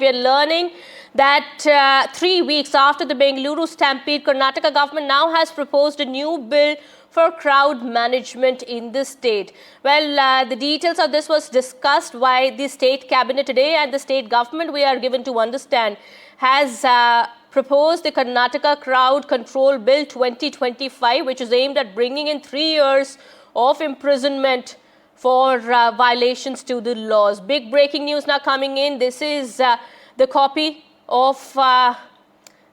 We are learning that 3 weeks after the Bengaluru stampede, Karnataka government now has proposed a new bill for crowd management in the state. Well, the details of this was discussed by the state cabinet today, and the state government, we are given to understand, has proposed the Karnataka Crowd Control Bill 2025, which is aimed at bringing in 3 years of imprisonment for violations to the laws. Big breaking news now coming in. This is the copy of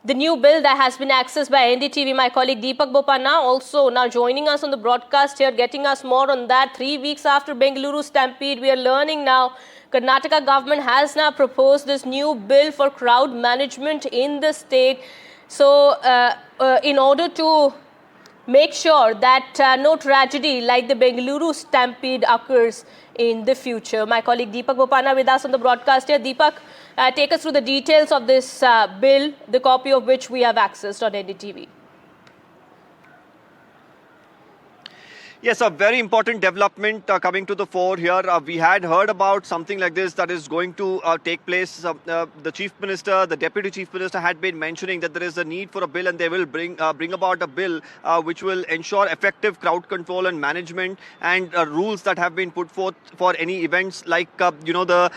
the new bill that has been accessed by NDTV. My colleague Deepak Bopanna also now joining us on the broadcast here, getting us more on that. 3 weeks after Bengaluru stampede, we are learning now Karnataka government has now proposed this new bill for crowd management in the state. So in order to make sure that no tragedy like the Bengaluru stampede occurs in the future. My colleague Deepak Bopanna with us on the broadcast here. Deepak, take us through the details of this bill, the copy of which we have accessed on NDTV. Yes, a very important development coming to the fore here. We had heard about something like this that is going to take place. The Chief Minister, the Deputy Chief Minister had been mentioning that there is a need for a bill, and they will bring about a bill which will ensure effective crowd control and management, and rules that have been put forth for any events like, the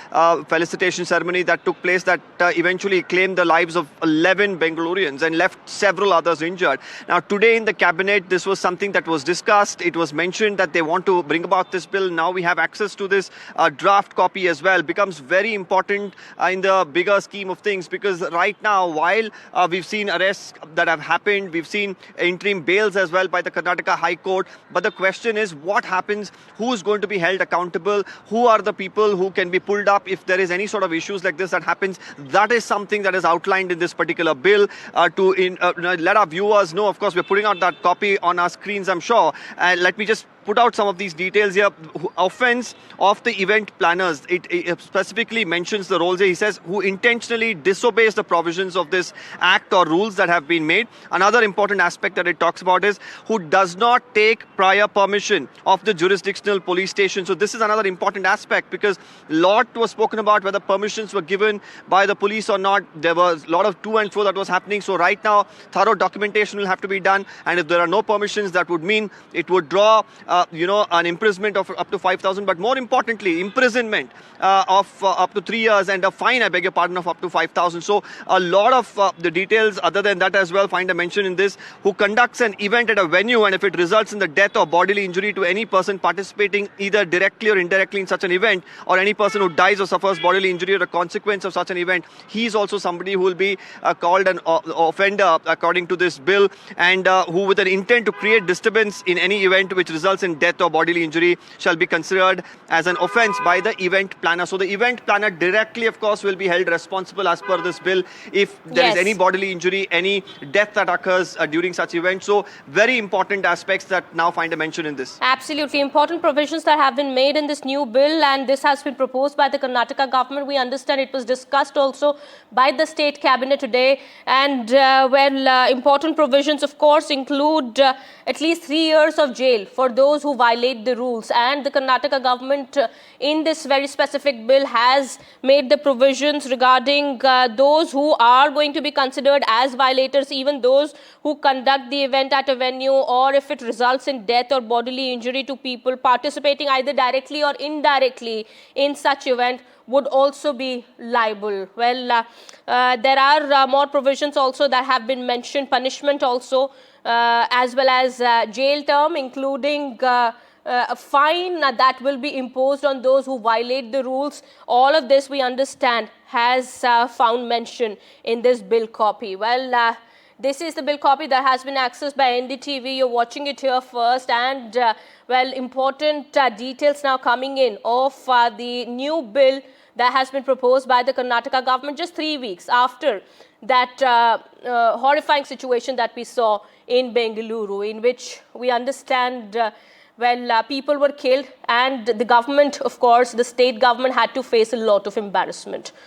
felicitation ceremony that took place that eventually claimed the lives of 11 Bengalurians and left several others injured. Now, today in the cabinet, this was something that was discussed. It was mentioned that they want to bring about this bill. Now we have access to this draft copy as well. Becomes very important in the bigger scheme of things, because right now, while we've seen arrests that have happened, we've seen interim bails as well by the Karnataka High Court, but the question is what happens, who is going to be held accountable, who are the people who can be pulled up if there is any sort of issues like this that happens. That is something that is outlined in this particular bill to let our viewers know. Of course, we're putting out that copy on our screens, I'm sure. Let me just put out some of these details here. Offense of the event planners. It specifically mentions the roles here. He says who intentionally disobeys the provisions of this act or rules that have been made. Another important aspect that it talks about is who does not take prior permission of the jurisdictional police station. So this is another important aspect, because a lot was spoken about whether permissions were given by the police or not. There was a lot of to and fro that was happening. So right now, thorough documentation will have to be done. And if there are no permissions, that would mean it would draw an imprisonment of up to 5,000, but more importantly, imprisonment of up to 3 years and a fine, I beg your pardon, of up to 5,000. So a lot of the details other than that as well find a mention in this. Who conducts an event at a venue, and if it results in the death or bodily injury to any person participating either directly or indirectly in such an event, or any person who dies or suffers bodily injury or a consequence of such an event, he is also somebody who will be called an offender according to this bill, and who with an intent to create disturbance in any event which results in death or bodily injury shall be considered as an offence by the event planner. So the event planner directly, of course, will be held responsible as per this bill if there is any bodily injury, any death that occurs during such events. So very important aspects that now find a mention in this. Absolutely important provisions that have been made in this new bill, and this has been proposed by the Karnataka government. We understand it was discussed also by the state cabinet today, and important provisions, of course, include at least 3 years of jail for those who violate the rules. And the Karnataka government in this very specific bill has made the provisions regarding those who are going to be considered as violators, even those who conduct the event at a venue, or if it results in death or bodily injury to people participating either directly or indirectly in such event, would also be liable. Well, there are more provisions also that have been mentioned, punishment also, as well as jail term, including a fine that will be imposed on those who violate the rules. All of this, we understand, has found mention in this bill copy. Well, this is the bill copy that has been accessed by NDTV. You're watching it here first, and important details now coming in of the new bill that has been proposed by the Karnataka government just 3 weeks after that horrifying situation that we saw in Bengaluru, in which we understand people were killed, and the government, of course, the state government had to face a lot of embarrassment.